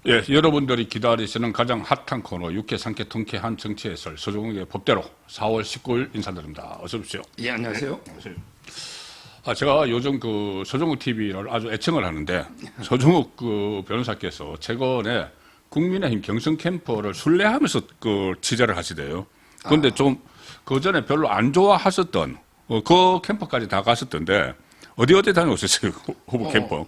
예, 여러분들이 기다리시는 가장 핫한 코너 육회 상쾌 통쾌한 정치 해설 서종욱의 법대로 4월 19일 인사드립니다. 어서 오십시오. 예, 안녕하세요. 제가 요즘 그 서종욱 TV를 아주 애청을 하는데 서종욱 그 변호사께서 최근에 국민의힘 경선 캠프를 순례하면서 그 취재를 하시대요. 그런데 좀 그 전에 별로 안 좋아하셨던 그 캠프까지 다 가셨던데 어디 다녀오셨어요? 후보 캠프?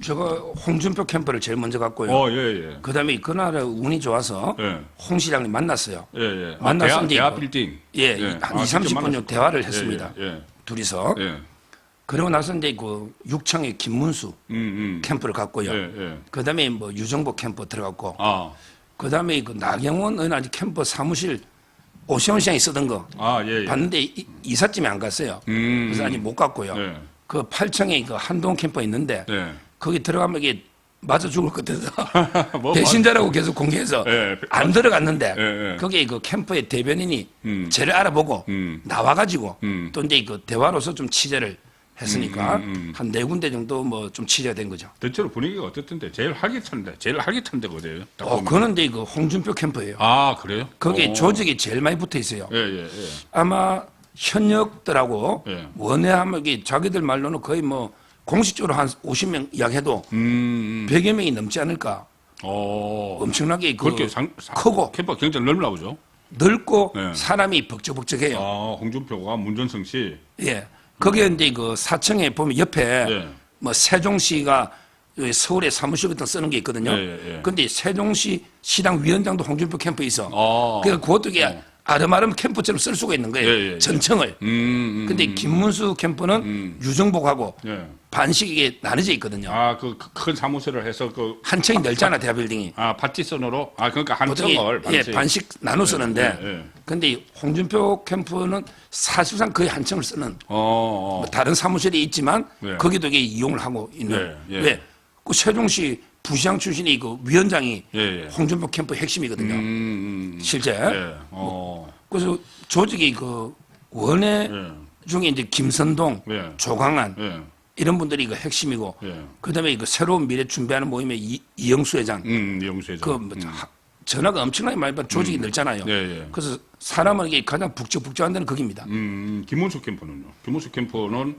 제가 홍준표 캠프를 제일 먼저 갔고요. 예. 그다음에 그날 운이 좋아서 예. 홍 시장님 만났어요. 예. 만나서 대화 빌딩. 예, 한 2, 30분 대화를 했습니다. 예. 둘이서. 예. 그리고 나서 이제 그 육청의 김문수 캠프를 갔고요. 예. 그다음에 뭐 유정복 캠프 들어갔고. 아. 그다음에 그 나경원 의원 캠프 사무실 오시원 시장이 쓰던 거 예. 봤는데 이삿짐에 안 갔어요. 그래서 아직 못 갔고요. 예. 그 8층에 그 한동 캠프 있는데 예. 거기 들어가면 이게 맞아 죽을 것 같아서 뭐, 배신자라고 계속 공개해서 예. 안 들어갔는데 예. 거기 그 캠프의 대변인이 저를 알아보고 나와가지고 또 이제 그 대화로서 좀 취재를 했으니까 한 4군데 정도 뭐 좀 취재가 된 거죠. 대체로 분위기가 어떻던데? 제일 활기찬 데가 어디예요? 그거는 이제 그 홍준표 캠프예요. 아, 그래요? 거기 조직이 제일 많이 붙어 있어요. 예. 아마 현역들하고 예. 원외하면 이게 자기들 말로는 거의 뭐 공식적으로 한 50명 이야기해도 100여 명이 넘지 않을까. 엄청나게 그렇게 크고 캠프가 굉장히 넓나 보죠? 넓고 예. 사람이 벅적벅적해요. 홍준표가 문전성 씨. 예. 거기에 이제 그 4층에 보면 옆에 예. 뭐 세종시가 서울에 사무실 같은 거 쓰는 게 있거든요. 예. 근데 세종시 시당 위원장도 홍준표 캠프에 있어. 아. 그러니까 그것도 이게 아름아름 캠프처럼 쓸 수가 있는 거예요. 예. 전층을. 근데 김문수 캠프는 유정복하고 예. 반씩 이게 나눠져 있거든요. 그 큰 사무실을 해서 한 층이 넓잖아, 대화빌딩이. 파티션으로? 그러니까 한 보통 층을 반씩 나눠 쓰는데, 예. 근데 홍준표 캠프는 사실상 거의 한 층을 쓰는, 뭐 다른 사무실이 있지만, 예. 거기도 이게 이용을 하고 있는. 예. 왜? 그 세종시 부시장 출신이 그 위원장이 예. 홍준표 캠프 핵심이거든요. 실제. 예. 그래서 조직이 그 원외 중에 이제 김선동, 예. 조강한, 예. 이런 분들이 그 핵심이고, 예. 그다음에 그 새로운 미래 준비하는 모임의 이영수 회장, 이영수 회장. 그 전화가 엄청나게 많이 받아 조직이 넓잖아요. 예. 그래서 사람은 이게 가장 북적북적한 데는 거기입니다. 김문수 캠프는요? 김문수 캠프는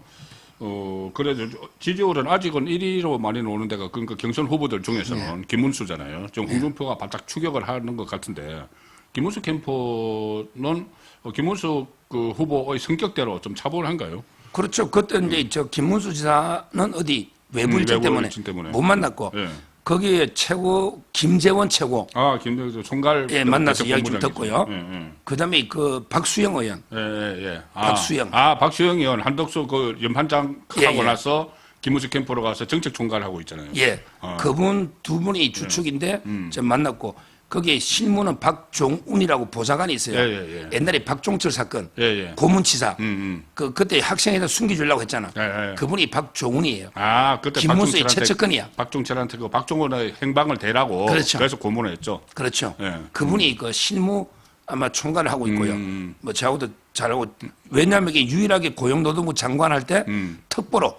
그래도 지지율은 아직은 1위로 많이 나오는 데가 그러니까 경선 후보들 중에서는 김문수잖아요. 지금 홍준표가 바짝 추격을 하는 것 같은데 김문수 캠프는 김문수 그 후보의 성격대로 좀 차분한가요? 그렇죠. 그때 이제 저 김문수 지사는 어디 외부 일정 때문에 못 만났고 예. 거기에 최고 김재원 최고 김재원 총괄 만나서 이야기 좀 듣고요. 예. 그다음에 그 박수영 의원, 예. 박수영. 박수영 의원 한덕수 그 연판장 하고 예. 나서 김문수 캠프로 가서 정책 총괄을 하고 있잖아요. 예, 그분 두 분이 주축인데 좀 만났고 거기에 실무는 박종운이라고 보좌관이 있어요. 예. 옛날에 박종철 사건 예. 고문치사 그때 학생회장 숨겨주려고 했잖아. 예. 그분이 박종운이에요. 그때 김문수의 최측근이야. 박종철한테 그 박종원의 행방을 대라고 그렇죠. 그래서 고문을 했죠. 그렇죠. 예. 그분이 그 실무 아마 총괄을 하고 있고요. 뭐 저하고도 잘하고 왜냐하면 이게 유일하게 고용노동부 장관 할 때 특보로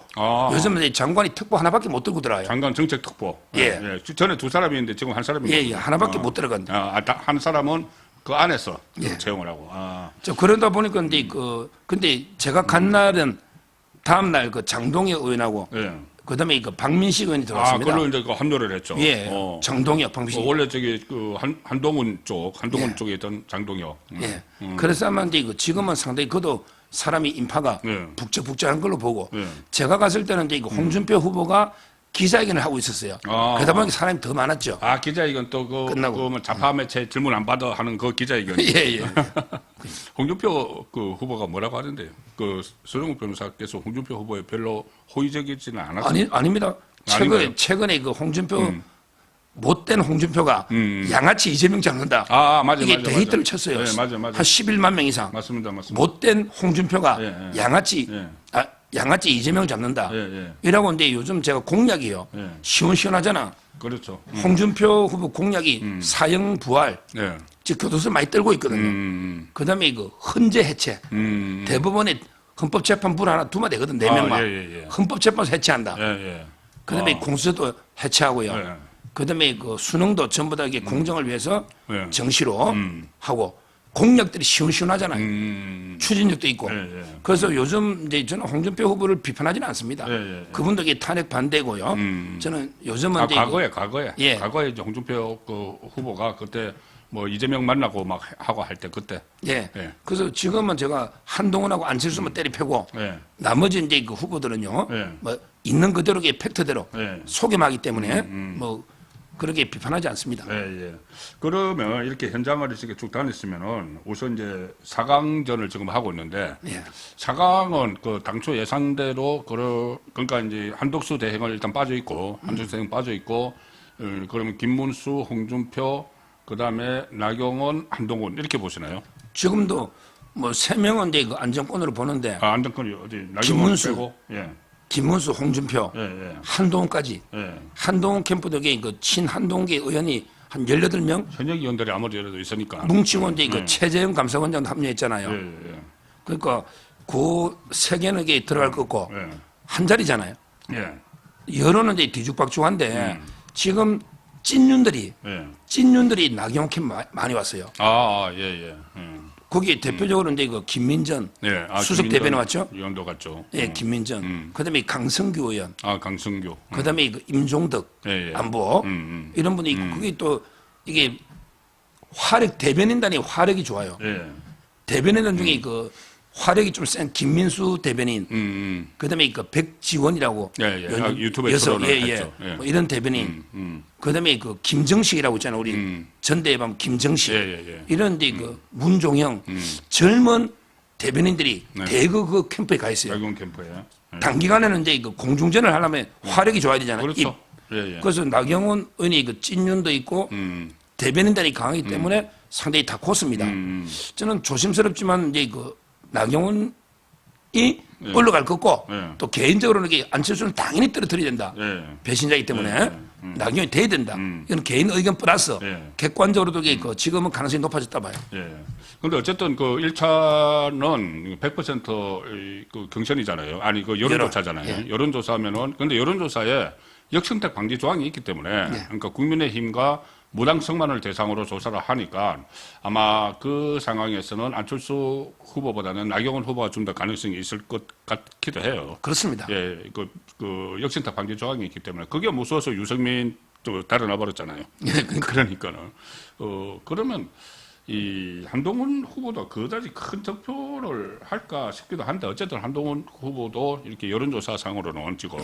요즘은 장관이 특보 하나밖에 못 들고 들어요. 장관 정책특보. 예. 전에 두 사람이 있는데 지금 한 사람이 예, 하나밖에 못 들어간다. 한 사람은 그 안에서 예. 채용을 하고. 그러다 보니까 근데 제가 간 날은 다음 날 그 장동혁 의원하고 예. 그다음에 그 박민식 의원이 들어왔습니다. 그걸로 이제 그 합류를 했죠. 예. 장동혁, 박민식. 원래 저기 그 한동훈 쪽에 있던 장동혁. 예. 그래서 아마 이제 지금은 상당히 그도 사람이 인파가 북적북적한 걸로 보고 제가 갔을 때는 이제 홍준표 후보가 기자회견을 하고 있었어요. 그러다 보니까 사람이 더 많았죠. 기자회견 또 끝나고. 그 자파 매체 질문 안 받아 하는 그 기자회견. 예. 홍준표 그 후보가 뭐라고 하는데요? 그 서정욱 변호사께서 홍준표 후보에 별로 호의적이지는 않았어요. 아닙니다. 아닌가요? 최근에 그 홍준표 못된 홍준표가 양아치 이재명 잡는다. 맞아. 이게 데이터를 쳤어요. 네, 맞아. 한 11만 명 이상. 맞습니다. 못된 홍준표가 예. 양아치 이재명을 잡는다. 예. 이라고 근데 요즘 제가 공약이요. 예. 시원시원하잖아. 그렇죠. 홍준표 후보 공약이 사형 부활, 예. 즉 교도소 많이 떨고 있거든요. 그다음에 이거 헌재 해체. 대법원에 헌법재판부 하나 두면 되거든. 4명만. 예. 헌법재판소 해체한다. 예. 그다음에 공수처도 해체하고요. 예. 그다음에 그 수능도 전부 다 이게 공정을 위해서 예. 정시로 하고 공약들이 시원시원하잖아요. 추진력도 있고. 예, 예. 그래서 요즘 이제 저는 홍준표 후보를 비판하지는 않습니다. 예, 예, 예. 그분도 이게 탄핵 반대고요. 저는 요즘은 이제 과거에 예. 과거에 이제 홍준표 그 후보가 그때 뭐 이재명 만나고 막 하고 할 때 그때 예. 예. 그래서 지금은 제가 한동훈하고 안철수만 때리 패고 예. 나머지 이제 그 후보들은요. 예. 뭐 있는 그대로의 팩트대로 예. 소개하기 때문에 뭐 그렇게 비판하지 않습니다. 예, 예. 그러면 이렇게 현장을 이렇게 쭉 다녔으면은 우선 이제 4강전을 지금 하고 있는데 예. 4강은 그 당초 예상대로 그러니까 이제 한덕수 대행을 일단 빠져 있고 한덕수 대행 빠져 있고 그러면 김문수, 홍준표 그다음에 나경원, 한동훈 이렇게 보시나요? 지금도 뭐 3명은 이제 그 안정권으로 보는데 아, 안정권이 어디 나경원 김문수. 빼고 예. 김문수, 홍준표, 예, 예. 한동훈까지 예. 한동훈 캠프덕에 그 친한동계 의원이 한 18명 현역 의원들이 아무래도 있으니까 뭉치고 이제 그 최재형 감사원장도 합류했잖아요. 예, 예. 그러니까 그 세 개는 이게 들어갈 거고 예. 한 자리잖아요. 예. 여론은 이제 뒤죽박죽한데 지금 찐윤들이 나경원 캠프 많이 왔어요. 아, 예, 예. 거기에 대표적으로 이제 그 김민전 예. 아, 수석 김민전 대변인 왔죠. 의원도 갔죠. 예, 김민전. 그다음에 강성규 의원. 아, 강승규. 그다음에 그 임종덕 예, 예. 안보 이런 분이 있고 그게 또 이게 대변인단이 화력이 좋아요. 예. 대변인단 중에 그 화력이 좀 센 김민수 대변인, 그다음에 그 백지원이라고 예, 예. 아, 유튜브에 출연을 했죠. 예. 뭐 이런 대변인, 그다음에 그 김정식이라고 있잖아요. 우리 전대에 보면 김정식 예, 예, 예. 이런 데 그 문종형 젊은 대변인들이 네. 대거 그 캠프에 가 있어요. 나경원 캠프에. 예. 단기간에는 이제 그 공중전을 하려면 화력이 좋아야 되잖아요. 그렇죠. 예, 예. 그래서 나경원 의원이 그 찐윤도 있고 대변인단이 강하기 때문에 상당히 다 컸습니다. 저는 조심스럽지만 이제 그 나경원이 올라갈 거고 예. 또 개인적으로는 이게 안철수는 당연히 떨어뜨려야 된다. 예. 배신자이기 때문에 나경원이 돼야 된다. 이건 개인 의견 플러스 예. 객관적으로도 이게 그 지금은 가능성이 높아졌다 봐요. 예. 근데 어쨌든 그 1차는 100%그 경선이잖아요. 아니, 그 여론조사잖아요. 예. 여론조사면은, 근데 여론조사에 역선택 방지 조항이 있기 때문에, 그러니까 국민의힘과 무당성만을 대상으로 조사를 하니까 아마 그 상황에서는 안철수 후보보다는 나경원 후보가 좀 더 가능성이 있을 것 같기도 해요. 그렇습니다. 예, 그 역선택 방지 조항이 있기 때문에 그게 무서워서 유승민 또 달아나 버렸잖아요. 그러니까는 그러면 이 한동훈 후보도 그다지 큰 득표를 할까 싶기도 한데 어쨌든 한동훈 후보도 이렇게 여론조사상으로는 지금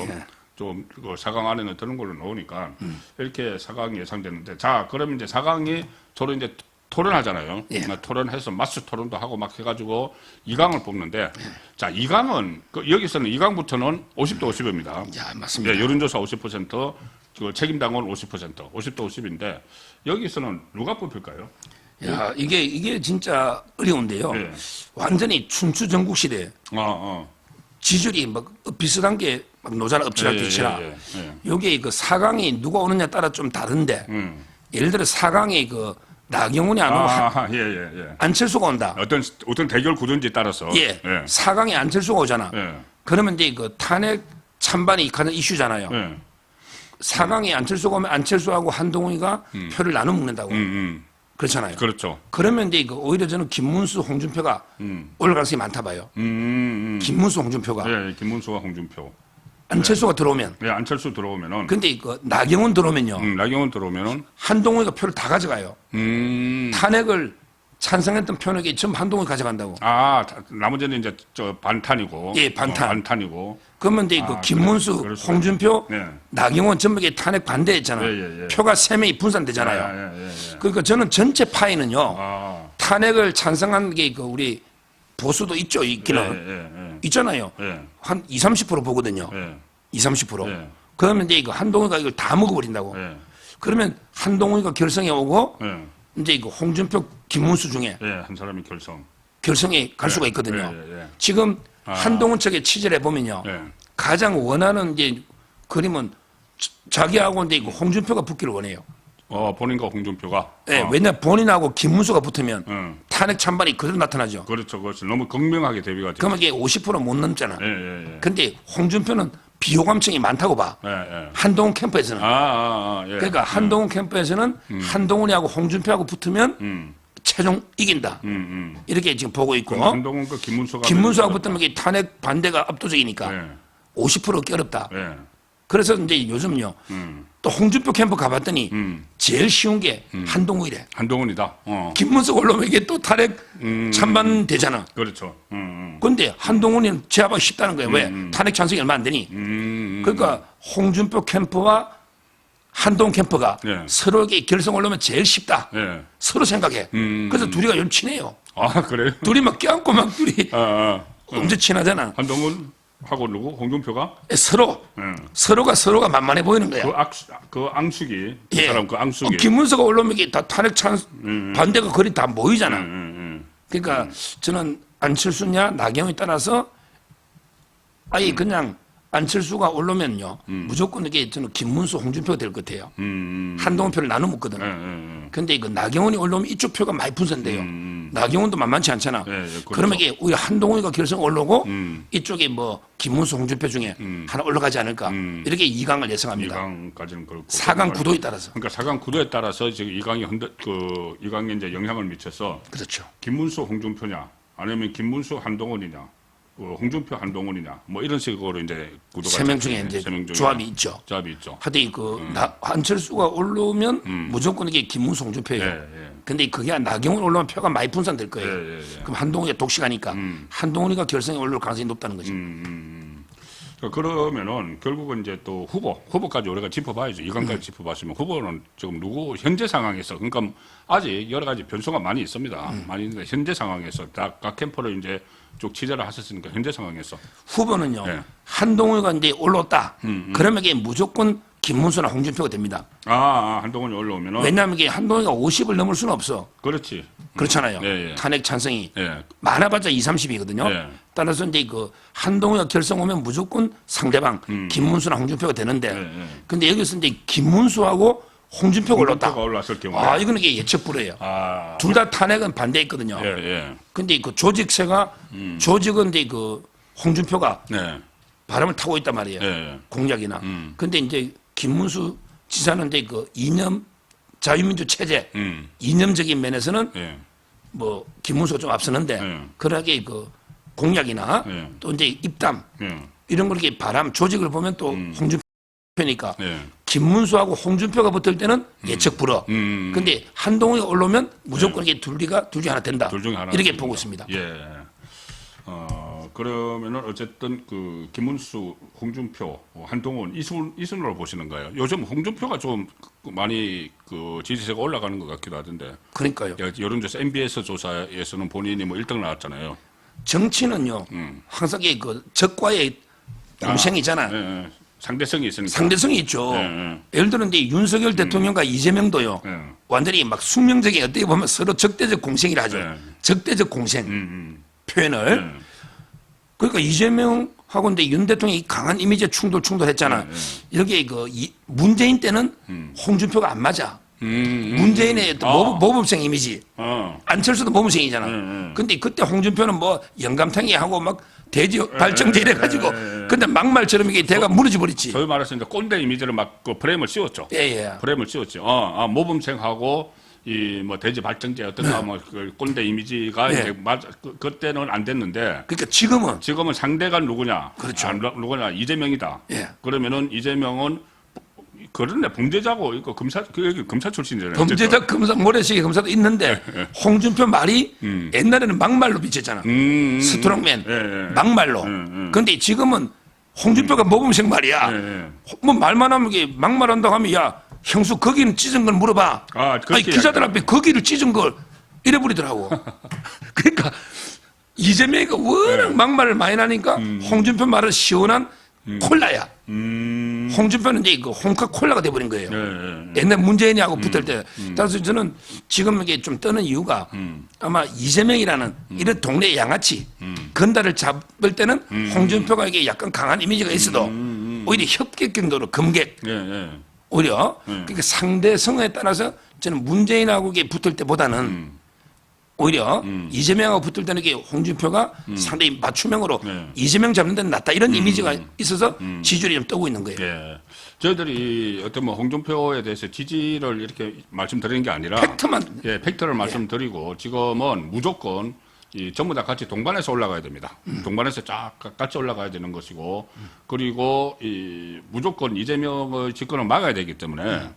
좀 4강 안에는 드는 걸로 나오니까 이렇게 4강이 예상되는데 자 그러면 이제 4강이 서로 이제 토론하잖아요. 예. 토론해서 맞수 토론도 하고 막 해가지고 2강을 뽑는데 자 2강은 여기서는 2강부터는 50대 50입니다. 야, 맞습니다. 예, 여론조사 50%, 그 책임당원 50%, 50대 50인데 여기서는 누가 뽑힐까요? 야, 이게 진짜 어려운데요. 예. 완전히 춘추전국 시대 지지율이 막 비슷한 게 막 노자나 엎치락 뒤치락. 요게 그 4강이 누가 오느냐에 따라 좀 다른데 예를 들어 4강에 그 나경원이 안 오고 예. 안철수가 온다. 어떤 대결 구도인지 따라서. 예. 4강에 안철수가 오잖아. 예. 그러면 이제 그 탄핵 찬반이 가는 이슈잖아요. 예. 4강에 안철수가 오면 안철수하고 한동훈이가 표를 나눠 먹는다고. 그렇잖아요. 그렇죠. 그러면 이제 그 오히려 저는 김문수, 홍준표가 올라갈 가능성이 많다 봐요. 김문수, 홍준표가. 예, 김문수와 홍준표. 안철수가 들어오면. 예, 안철수 들어오면은. 근데 그 나경원 들어오면요. 나경원 들어오면은. 한동훈이가 표를 다 가져가요. 탄핵을 찬성했던 표는 전부 한동훈이 가져간다고. 아, 나머지는 이제 반탄이고. 예, 반탄. 반탄이고. 그러면 이제 그 김문수, 그럴 수가 홍준표, 네. 나경원 전부 탄핵 반대했잖아요. 예. 표가 3명이 분산되잖아요. 예. 그러니까 저는 전체 파이는요. 아. 탄핵을 찬성한 게 그 우리 보수도 있기는. 있잖아요. 예. 한 20, 30% 보거든요. 예. 20, 30%. 예. 그러면 이제 한동훈이가 이걸 다 먹어버린다고. 예. 그러면 한동훈이가 결성에 오고 예. 이제 그 홍준표, 김문수 중에 한 사람이 결성. 결성에 갈 수가 있거든요. 예. 지금 한동훈 측에 취재를 해보면요. 예. 가장 원하는 이제 그림은 자기하고 이제 그 홍준표가 붙기를 원해요. 본인과 홍준표가. 예, 왜냐면 본인하고 김문수가 붙으면 탄핵 찬반이 그대로 나타나죠. 그렇죠. 너무 극명하게 대비가 되죠. 그러면 이게 50%못 넘잖아. 예. 근데 홍준표는 비호감층이 많다고 봐. 예, 예. 한동훈 캠프에서는. 예. 그러니까 한동훈 캠프에서는 한동훈이하고 홍준표하고 붙으면 최종 이긴다. 이렇게 지금 보고 있고. 한동훈 그 김문수가 김문수하고 붙으면 이게 탄핵 반대가 압도적이니까 예. 50% 얻기 어렵다. 예. 그래서 이제 요즘요. 또 홍준표 캠프 가봤더니 제일 쉬운 게 한동훈이래. 한동훈이다. 김문수 올라오면 이게 또 탄핵 찬반 되잖아. 그렇죠. 그런데 한동훈이 제압하기 쉽다는 거예요. 왜? 탄핵 찬성이 얼마 안 되니. 그러니까 홍준표 캠프와 한동훈 캠프가 예. 서로에게 결성 올라오면 제일 쉽다. 예. 서로 생각해. 그래서 둘이가 좀 친해요. 아, 그래요? 둘이 막 껴안고 막 둘이 엄청 친하잖아. 한동훈하고 누구? 홍준표가? 서로 서로가 만만해 보이는 거야. 그 앙숙이 그 예. 사람 그 앙숙이 김문수가 올라오면 이게 다 탄핵 반대가 거리 다 모이잖아. 그러니까 저는 안철수냐 나경원에 따라서 아예 그냥 안철수가 올라오면요 무조건 이게 저는 김문수 홍준표가 될 것 같아요. 한동훈 표를 나눠 먹거든. 근데 이거 나경원이 올라오면 이쪽 표가 많이 분산돼요. 나경원도 만만치 않잖아. 그렇죠. 그러면 이게 우리 한동훈이가 결선 올라오고 이쪽에 뭐 김문수 홍준표 중에 하나 올라가지 않을까 이렇게 2강을 예상합니다. 2강까지는 그렇고 4강 구도에 따라서. 그러니까 4강 구도에 따라서 지금 2강에 이제 영향을 미쳐서 그렇죠. 김문수 홍준표냐 아니면 김문수 한동훈이냐 홍준표 한동훈이냐 뭐 이런 식으로 이제 구도가 세 명 중에 이제 조합이 있죠. 조합이 있죠. 하여튼 안철수가 올라오면 무조건 이게 김문수 홍준표예요. 예. 근데 그게 나경원 올라오면 표가 많이 분산될 거예요. 그럼 한동훈이가 독식하니까 한동훈이가 결선에 올라올 가능성이 높다는 거죠. 그러면은 결국은 이제 또 후보까지 우리가 짚어봐야죠. 2강까지 짚어봤으면 후보는 지금 누구 현재 상황에서 그러니까 아직 여러 가지 변수가 많이 있습니다. 많이 있는데 현재 상황에서 각 캠프를 이제 쭉 취재를 하셨으니까 현재 상황에서 후보는요. 예. 한동훈이가 이제 올라왔다. 그러면 이게 무조건 김문수나 홍준표가 됩니다. 한동훈이 올라오면은 왜냐하면 이게 한동훈이가 50을 넘을 수는 없어. 그렇지. 그렇잖아요. 예. 탄핵 찬성이 예. 많아봤자 20, 30이거든요. 예. 따라서 이제 그 한동훈이가 결성 오면 무조건 상대방 김문수나 홍준표가 되는데, 근데 여기서 이제 김문수하고 홍준표가 올랐다. 홍준표가 올랐을 경우에 이거는 이게 예측 불허예요. 둘 다 탄핵은 반대했거든요. 예. 근데 그 조직세가 조직은 이제 그 홍준표가 네. 바람을 타고 있단 말이에요. 예. 공약이나. 근데 이제 김문수 지사는 이제 그 이념 자유민주 체제 이념적인 면에서는 예. 뭐 김문수가 좀 앞서는데 그러하게 그 공약이나 또 이제 입담 이런 걸 이렇게 바람 조직을 보면 또 홍준표니까 김문수하고 홍준표가 붙을 때는 예측 불허. 근데 한동훈이 올라오면 무조건 이게 둘 중에 하나 된다. 둘 중에 하나 이렇게 됩니다. 보고 있습니다. 예. 그러면은 어쨌든 그 김문수, 홍준표, 한동훈 이 순으로 보시는 거예요. 요즘 홍준표가 좀 많이 그 지지세가 올라가는 것 같기도 하던데. 그러니까요. 여론조사 MBS 조사에서는 본인이 뭐 1등 나왔잖아요. 정치는요. 항상 이게 그 적과의 공생이잖아. 예. 상대성이 있으니까. 상대성이 있죠. 예를 들어 이제 윤석열 대통령과 이재명도요. 완전히 막 숙명적인 어떻게 보면 서로 적대적 공생이라 하죠. 적대적 공생 표현을. 그러니까 이재명하고 이제 윤 대통령이 강한 이미지 충돌했잖아. 이렇게 그 문재인 때는 홍준표가 안 맞아. 문재인의 어떤 모범생 이미지. 안철수도 모범생이잖아. 근데 그때 홍준표는 뭐 영감탱이 하고 막 대지 발정제 이래가지고 근데 막말처럼 이게 대가 무너져 버렸지. 소위 말해서 이제 꼰대 이미지를 막 그 프레임을 씌웠죠. 예. 프레임을 씌웠죠. 모범생하고 이 뭐 대지 발정제 어떤가 뭐그 꼰대 이미지가 이제 그때는 안 됐는데. 그러니까 지금은 상대가 누구냐? 그렇죠. 누구냐? 이재명이다. 예. 그러면은 이재명은 그런데 범죄자고 이거 검사 출신이잖아요. 범죄자 검사 모래시계 검사도 있는데 홍준표 말이 옛날에는 막말로 비쳤잖아. 스트롱맨 막말로. 근데 지금은 홍준표가 모범생 말이야. 뭐 말만 하면 이게 막말한다고 하면 야 형수 거기는 찢은 걸 물어봐. 아니 기자들 앞에 거기를 찢은 걸 이래버리더라고. 그러니까 이재명이가 워낙 막말을 많이 나니까 홍준표 말은 시원한 콜라야. 홍준표는 이제 그 홍카콜라가 돼버린 거예요. 옛날 문재인이하고 붙을 때. 따라서 저는 지금 이게 좀 떠는 이유가 아마 이재명이라는 이런 동네 양아치 건달을 잡을 때는 홍준표가 이게 약간 강한 이미지가 있어도 오히려 협객 정도로 금객 오히려 그러니까 상대성에 따라서 저는 문재인하고 이게 붙을 때보다는 오히려 이재명하고 붙을 때는 이게 홍준표가 상당히 맞춤형으로 이재명 잡는 데는 낫다 이런 이미지가 있어서 지지율이 좀 뜨고 있는 거예요. 예. 저희들이 어떤 뭐 홍준표에 대해서 지지를 이렇게 말씀드리는 게 아니라 팩트만. 예, 팩트를 말씀드리고 지금은 무조건 이 전부 다 같이 동반해서 올라가야 됩니다. 동반해서 쫙 같이 올라가야 되는 것이고 그리고 이 무조건 이재명의 집권을 막아야 되기 때문에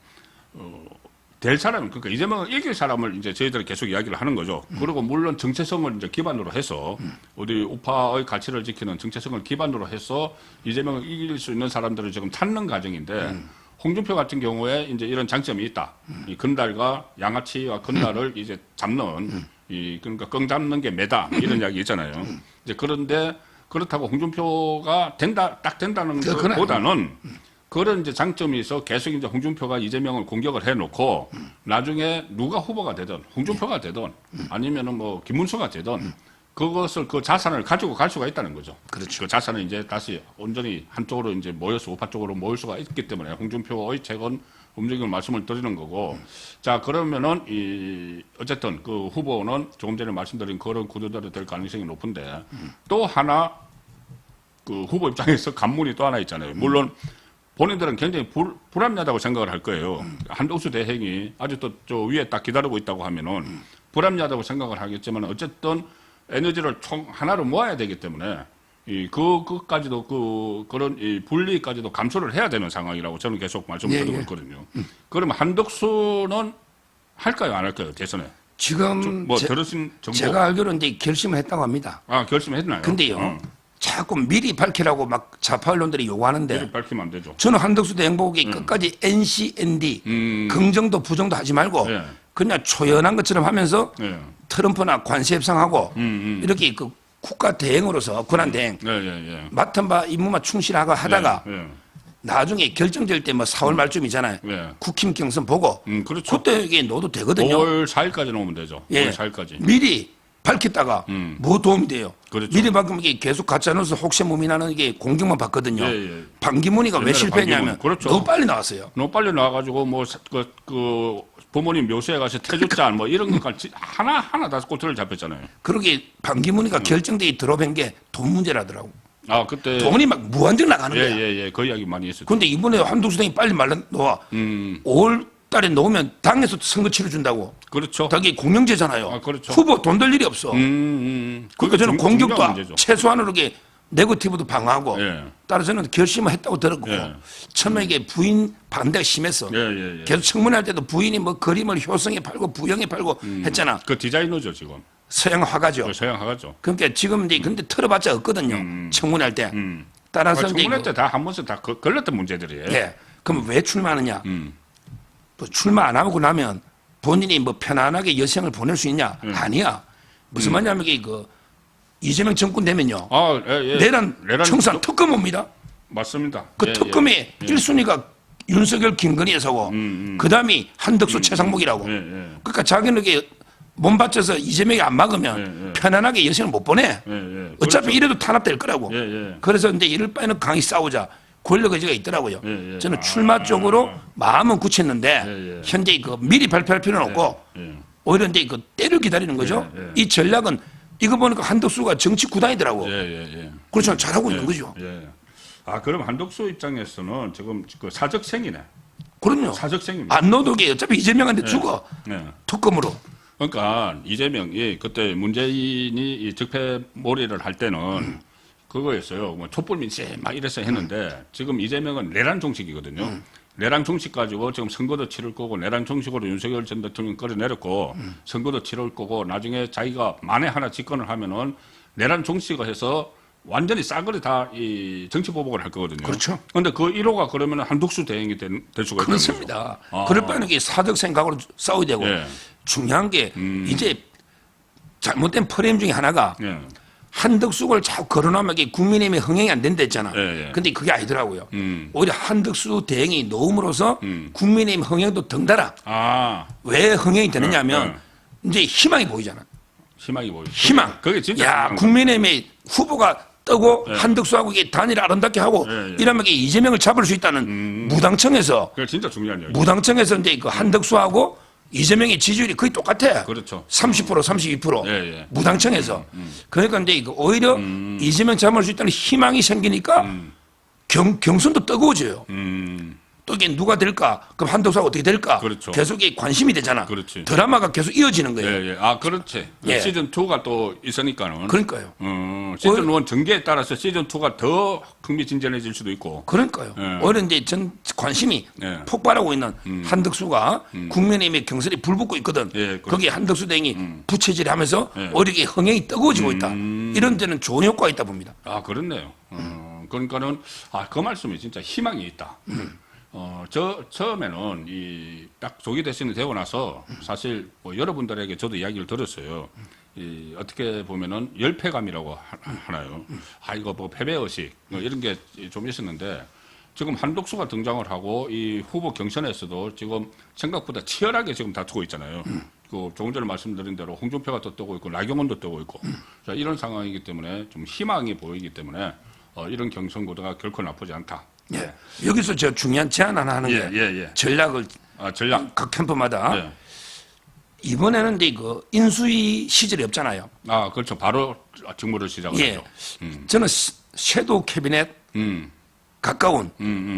될 사람, 그러니까 이재명을 이길 사람을 이제 저희들이 계속 이야기를 하는 거죠. 그리고 물론 정체성을 이제 기반으로 해서 우리 우파의 가치를 지키는 정체성을 기반으로 해서 이재명을 이길 수 있는 사람들을 지금 찾는 과정인데 홍준표 같은 경우에 이제 이런 장점이 있다. 이 건달과 양아치와 건달을 이제 잡는 이 그러니까 羹 잡는 게 매다 이런 이야기 있잖아요. 이제 그런데 그렇다고 홍준표가 딱 된다는 것보다는 그런 이제 장점이 있어 계속 이제 홍준표가 이재명을 공격을 해놓고 나중에 누가 후보가 되든 홍준표가 되든 아니면은 뭐 김문수가 되든 그것을 그 자산을 가지고 갈 수가 있다는 거죠. 그렇죠. 그 자산을 이제 다시 온전히 한쪽으로 이제 모여서 우파 쪽으로 모일 수가 있기 때문에 홍준표의 최근 움직임을 말씀을 드리는 거고. 자, 그러면은 어쨌든 그 후보는 조금 전에 말씀드린 그런 구도대로 될 가능성이 높은데 또 하나 그 후보 입장에서 관문이 또 하나 있잖아요. 물론 본인들은 굉장히 불합리하다고 생각을 할 거예요. 한덕수 대행이 아직도 저 위에 딱 기다리고 있다고 하면은 불합리하다고 생각을 하겠지만 어쨌든 에너지를 총 하나로 모아야 되기 때문에 그까지도 그런 분리까지도 감수를 해야 되는 상황이라고 저는 계속 말씀을 드리고 있거든요. 그러면 한덕수는 할까요, 안 할까요, 대선에? 지금 뭐 들으신 정보? 제가 알기로는 이제 결심을 했다고 합니다. 아, 결심했나요? 근데요. 자꾸 미리 밝히라고 막 좌파 언론들이 요구하는데 미리 밝히면 안 되죠. 저는 한덕수 대행 보고 끝까지 NCND 긍정도 부정도 하지 말고 예. 그냥 초연한 것처럼 하면서 예. 트럼프나 관세 협상하고 이렇게 그 국가 대행으로서 권한 대행 예. 맡은 바 임무만 충실하고 하다가 예. 나중에 결정될 때 뭐 4월 말쯤이잖아요. 예. 국힘 경선 보고 그렇죠. 그때 이게 넣어도 되거든요. 5월 4일까지 놓으면 되죠. 예. 5월 4일까지. 미리 밝혔다가 뭐 도움이 돼요. 그렇죠. 미리 밝히면 이게 계속 가짜뉴스 혹시 무민하는 이게 공격만 받거든요. 예. 반기문이가 왜 옛날에 실패했냐면 반기문. 그렇죠. 너무 빨리 나왔어요. 너무 빨리 나와가지고 그 부모님 묘소에 가서 태주잔 뭐 이런 것까지 하나 다 꼬투리를 잡혔잖아요. 그러게 반기문이가 결정대에 들어뵌 게 돈 문제라더라고. 아, 그때. 돈이 막 무한대로 나가는 거야. 예. 그 이야기 많이 했었죠. 근데 이번에 한덕수 당이 빨리 말라 놓아. 5월 달에 놓으면 당에서 선거 치러준다고. 그렇죠. 당이 공영제잖아요. 아, 그렇죠. 후보 돈 들 일이 없어. 그러니까 저는 공격도 최소한으로 이게 네거티브도 방어하고 예. 따라서 저는 결심을 했다고 들었고 예. 처음에 이게 부인 반대가 심했어. 예. 계속 청문회 할 때도 부인이 뭐 그림을 효성에 팔고 부영에 팔고 했잖아. 그 디자이너죠, 지금. 서양 화가죠. 그 서양 하가죠. 그러니까 지금 이제 근데 털어봤자 없거든요. 청문회 할 때. 따라서 이제 청문회 때 다 한 번씩 다 걸렸던 문제들이에요. 예. 그럼 왜 출마하느냐? 뭐 출마 안 하고 나면 본인이 뭐 편안하게 여성을 보낼 수 있냐? 아니야. 무슨 말이냐면 이게 그 이재명 정권 되면요. 아, 예. 내란 청산 특검 옵니다. 맞습니다. 그 특검의 1순위가 윤석열 김건희에 서고 그다음이 한덕수 최상목이라고. 그러니까 자기는 이게 몸 바쳐서 이재명이 안 막으면 편안하게 여성을 못 보내. 어차피 그렇죠. 이래도 탄압될 거라고. 그래서 이제 이럴 바에는 강히 싸우자. 권력 의지가 있더라고요. 저는 출마 쪽으로 마음은 굳혔는데 현재 그 미리 발표할 필요는 없고 오히려 이제 그 때를 기다리는 거죠. 이 전략은 이거 보니까 한덕수가 정치 구단이더라고. 그렇죠. 잘하고 있는 거죠. 아, 그럼 한덕수 입장에서는 지금 그 사적생이네. 그럼요. 사적생입니다. 안 넣어도 이게 어차피 이재명한테 죽어. 특검으로. 그러니까 이재명이 그때 문재인이 이 적폐몰이를 할 때는 그거였어요. 뭐 촛불민세 막 이래서 했는데 지금 이재명은 내란 정식이거든요. 내란 정식 가지고 지금 선거도 치를 거고 내란 정식으로 윤석열 전 대통령 끌어내렸고 선거도 치를 거고 나중에 자기가 만에 하나 집권을 하면은 내란 정식을 해서 완전히 싸그리 다 이 정치 보복을 할 거거든요. 그렇죠. 그런데 그 1호가 그러면 한덕수 대행이 될 수가 있는 그렇습니다. 거죠. 그럴 바에는 이게 사적 생각으로 싸워야 되고 중요한 게 이제 잘못된 프레임 중에 하나가 한덕수를 자꾸 거론하면 이게 국민의힘이 흥행이 안 된다 했잖아. 근데 그게 아니더라고요. 오히려 한덕수 대행이 놓음으로써 국민의힘 흥행도 덩달아. 왜 흥행이 되느냐 하면 이제 희망이 보이잖아. 희망이 보이죠. 희망. 그게 진짜. 야, 국민의힘의 후보가 뜨고 한덕수하고 이게 단일을 아름답게 하고 이러면 이게 이재명을 잡을 수 있다는 무당청에서 그게 진짜 중요한 얘기. 무당청에서 이제 그 한덕수하고 이재명의 지지율이 거의 똑같아. 그렇죠. 30% 32% 예, 예. 무당청에서. 그러니까 근데 이거 오히려 이재명 잡을 수 있다는 희망이 생기니까 경선도 뜨거워져요. 또 이게 누가 될까? 그럼 한덕수가 어떻게 될까? 그렇죠. 계속 이게 관심이 되잖아. 그렇지. 드라마가 계속 이어지는 거예요. 예, 예. 아, 그렇지. 예. 시즌 2가 또 있으니까는. 그러니까요. 시즌 1 전개에 따라서 시즌 2가 더 흥미진진해질 수도 있고. 그러니까요. 예. 오히려 이제 전 관심이 예. 폭발하고 있는 한덕수가 국민의힘의 경선이 불붙고 있거든. 예, 그렇죠. 거기에 한덕수 대행이 부채질하면서 예. 오히려 이게 흥행이 뜨거워지고 있다. 이런 데는 좋은 효과가 있다 봅니다. 아, 그렇네요. 그러니까는, 그 말씀이 진짜 희망이 있다. 처음에는 딱 조기 대선이 되고 나서 사실 뭐 여러분들에게 저도 이야기를 들었어요. 어떻게 보면은 열패감이라고 하나요. 이거 뭐 패배의식 뭐 이런 게 좀 있었는데 지금 한독수가 등장을 하고 이 후보 경선에서도 지금 생각보다 치열하게 지금 다투고 있잖아요. 그 조금 전에 말씀드린 대로 홍준표가 또 뜨고 있고 나경원도 뜨고 있고 자, 이런 상황이기 때문에 좀 희망이 보이기 때문에 이런 경선 구도가 결코 나쁘지 않다. 예. 여기서 저 중요한 제안 하나 하는 게 예. 전략을 전략. 각 캠프마다 예. 이번에는 근데 그 인수위 시절이 없잖아요. 그렇죠. 바로 직무를 시작을 예. 하죠. 저는 섀도우 캐비넷 가까운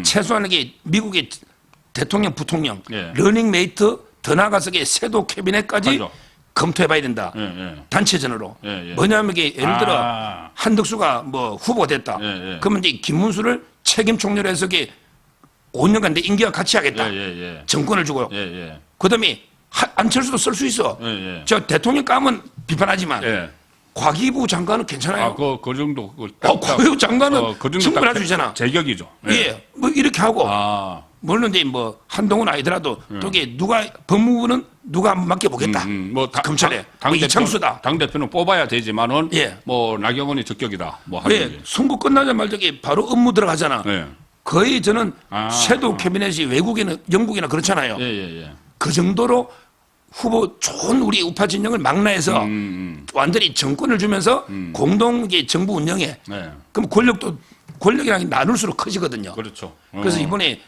최소한 이게 미국의 대통령, 부통령, 예. 러닝메이트 더 나아가서 섀도우 캐비넷까지 하죠. 검토해봐야 된다. 예. 단체전으로. 예. 뭐냐면 이게 예를 들어 한덕수가 뭐 후보가 됐다. 예. 그러면 이제 김문수를 책임 총리로 해서 이게 5년간 내 임기와 같이 하겠다. 예. 정권을 주고. 예. 그다음에 안철수도 쓸 수 있어. 예. 저 대통령 감은 비판하지만 예. 과기부 장관은 괜찮아요. 그 정도. 과기부 장관은 그 정도 충분할 수 있잖아. 제격이죠. 예. 뭐 이렇게 하고. 물론 이제 뭐 한동훈 아니더라도 또 이게 누가 법무부는 누가 한번 맡겨보겠다. 검찰에 뭐 이창수다. 당 대표는 뽑아야 되지만은 예. 뭐 나경원이 적격이다. 뭐 왜 하는 게. 선거 끝나자마자 이게 바로 업무 들어가잖아. 예. 거의 저는 섀도우 캐비넷이 외국이나 영국이나 그렇잖아요. 예. 그 정도로 후보 좋은 우리 우파 진영을 망라해서 완전히 정권을 주면서 공동 이게 정부 운영에 네. 그럼 권력이랑 나눌수록 커지거든요. 그렇죠. 그래서 이번에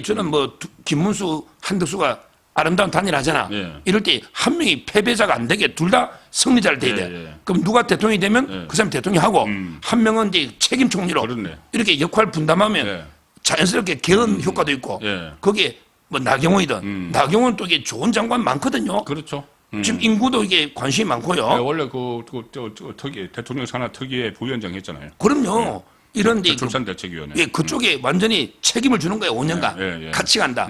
저는 뭐 김문수 한덕수가 아름다운 단일 하잖아. 예. 이럴 때 한 명이 패배자가 안 되게 둘 다 승리자를 돼야 돼. 예. 그럼 누가 대통령이 되면 그 사람 대통령이 하고 한 명은 이제 책임 총리로 그렇네. 이렇게 역할 분담하면 예. 자연스럽게 개헌 효과도 있고 예. 거기에 뭐 나경원이든 나경원 또 이게 좋은 장관 많거든요. 그렇죠. 지금 인구도 이게 관심이 많고요. 네, 원래 특위 대통령 산하 특위의 부위원장 했잖아요. 그럼요. 이런데 출산 대책위원회. 그쪽에 완전히 책임을 주는 거예요. 5년간 예. 같이 간다.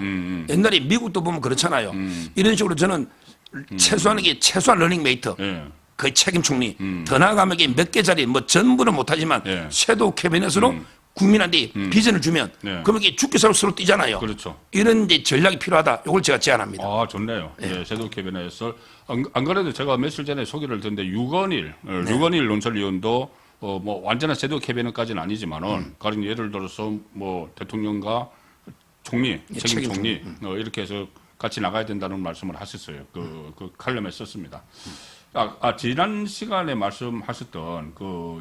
옛날에 미국도 보면 그렇잖아요. 이런 식으로 저는 최소한 러닝메이트, 예. 거의 책임 총리. 더 나아가면 이게 몇 개짜리 뭐 전부는 못하지만 예. 섀도우 캐비넷으로 국민한테 비전을 주면 예. 그러면 이게 죽기 살고 서로 뛰잖아요. 그렇죠. 이런 이제 전략이 필요하다. 이걸 제가 제안합니다. 좋네요. 예, 섀도우 캐비넷을 안 그래도 제가 며칠 전에 소개를 드렸는데 유건일 논설위원도 뭐 완전한 섀도우 캐비넷까지는 아니지만은 가령 예를 들어서 뭐 대통령과 총리, 책임 총리 이렇게 해서 같이 나가야 된다는 말씀을 하셨어요. 그 칼럼에 썼습니다. 지난 시간에 말씀하셨던 그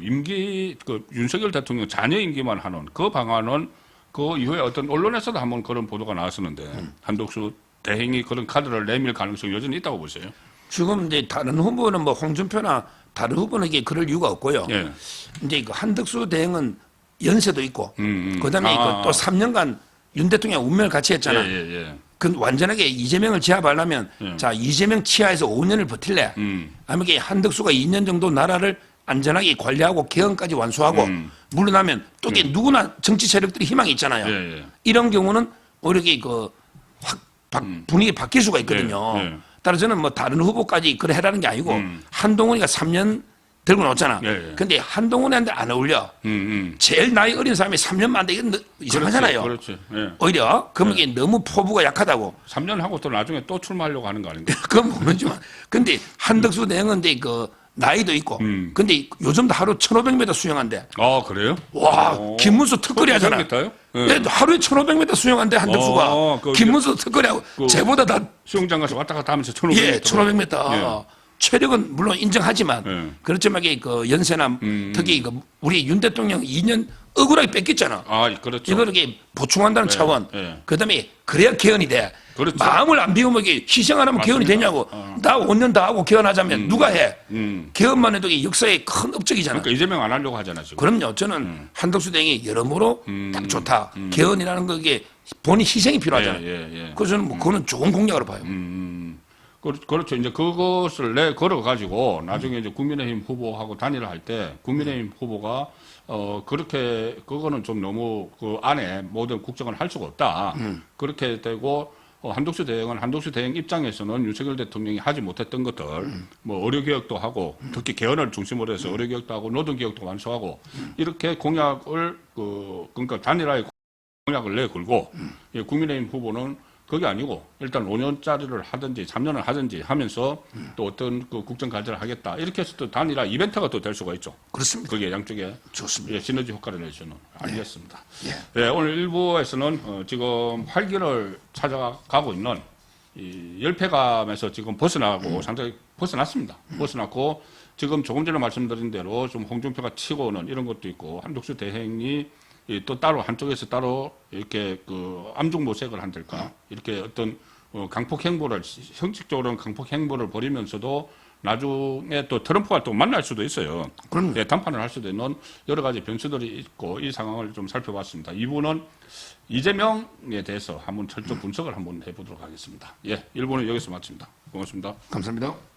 윤석열 대통령 자녀 임기만 하는 그 방안은 그 이후에 어떤 언론에서도 한번 그런 보도가 나왔었는데 한독수 대행이 그런 카드를 내밀 가능성이 여전히 있다고 보세요. 지금 이제 다른 후보는 뭐 홍준표나 다른 후보는 이게 그럴 이유가 없고요. 예. 이제 그 한덕수 대행은 연세도 있고, 그다음에 또 3년간 윤 대통령 운명을 같이 했잖아. 예. 그 완전하게 이재명을 제압하려면 자 이재명 치하에서 5년을 버틸래? 아니면 이게 한덕수가 2년 정도 나라를 안전하게 관리하고 개헌까지 완수하고 물러나면 또 이게 누구나 정치 세력들이 희망이 있잖아요. 예. 이런 경우는 오히려 이게 분위기 바뀔 수가 있거든요. 예. 따라서 저는 뭐 다른 후보까지 그래 해라는 게 아니고 한동훈이가 3년 들고 나왔잖아. 근데 한동훈한테 안 어울려. 제일 나이 어린 사람이 3년만 안 돼. 이건 이상하잖아요. 그렇지. 예. 오히려 그러면 이게 너무 포부가 약하다고. 3년 하고 또 나중에 또 출마하려고 하는 거 아닌가? 그건 모르지만. 근데 한덕수 대행은 이제 그 나이도 있고. 근데 요즘도 하루 1,500m 수영한대. 그래요? 와, 김문수 특거리 하잖아. 요 네, 하루에 1,500m 수영한대 한덕수가. 김문수 특거리하고 쟤보다 다 수영장 가서 왔다 갔다 하면서 1,500m. 예, 1,500m. 체력은 물론 인정하지만 예. 그렇지만 이게 그 연세나 특히 그 우리 윤 대통령 2년 억울하게 뺏겼잖아. 아, 그렇죠. 이걸 이렇게 보충한다는 차원. 예. 그다음에 그래야 개헌이 돼. 그렇죠. 마음을 안 비우면 이게 희생 안 하면 개헌이 맞습니다. 되냐고. 나 5년 더 하고 개헌하자면 누가 해? 음. 개헌만 해도 이게 역사의 큰 업적이잖아. 그러니까 이재명 안 하려고 하잖아, 지금. 그럼요. 저는 한덕수 대행이 여러모로 딱 좋다. 개헌이라는 게 본인 희생이 필요하잖아요. 예. 그래서 저는 뭐 그거는 좋은 공약으로 봐요. 그렇죠. 이제 그것을 걸어가지고 나중에 이제 국민의힘 후보하고 단일화 할 때 국민의힘 후보가 그렇게 그거는 좀 너무 그 안에 모든 국정을 할 수가 없다. 그렇게 되고 한덕수 대행 입장에서는 윤석열 대통령이 하지 못했던 것들, 뭐 의료개혁도 하고, 특히 개헌을 중심으로 해서 의료개혁도 하고, 노동개혁도 완수하고, 이렇게 공약을, 그러니까 단일화의 공약을 내걸고, 예, 국민의힘 후보는 그게 아니고, 일단 5년짜리를 하든지 3년을 하든지 하면서 또 어떤 그 국정 과제를 하겠다. 이렇게 해서 또 단일화 이벤트가 또 될 수가 있죠. 그렇습니다. 그게 양쪽에 좋습니다. 예, 시너지 효과를 내주는 알겠습니다. 예. 예, 오늘 일부에서는 지금 활기를 찾아가고 있는 이 열패감에서 지금 벗어나고 상당히 벗어났습니다. 벗어났고 지금 조금 전에 말씀드린 대로 좀 홍준표가 치고 오는 이런 것도 있고 한덕수 대행이 또 따로 한쪽에서 따로 이렇게 그 암중모색을 한달까 이렇게 어떤 강폭 행보를 형식적으로는 강폭 행보를 벌이면서도 나중에 또 트럼프와 또 만날 수도 있어요. 예, 담판을 할 수도 있는 여러 가지 변수들이 있고 이 상황을 좀 살펴봤습니다. 이부는 이재명에 대해서 한번 철저 분석을 한번 해보도록 하겠습니다. 예, 1부는 여기서 마칩니다. 고맙습니다. 감사합니다.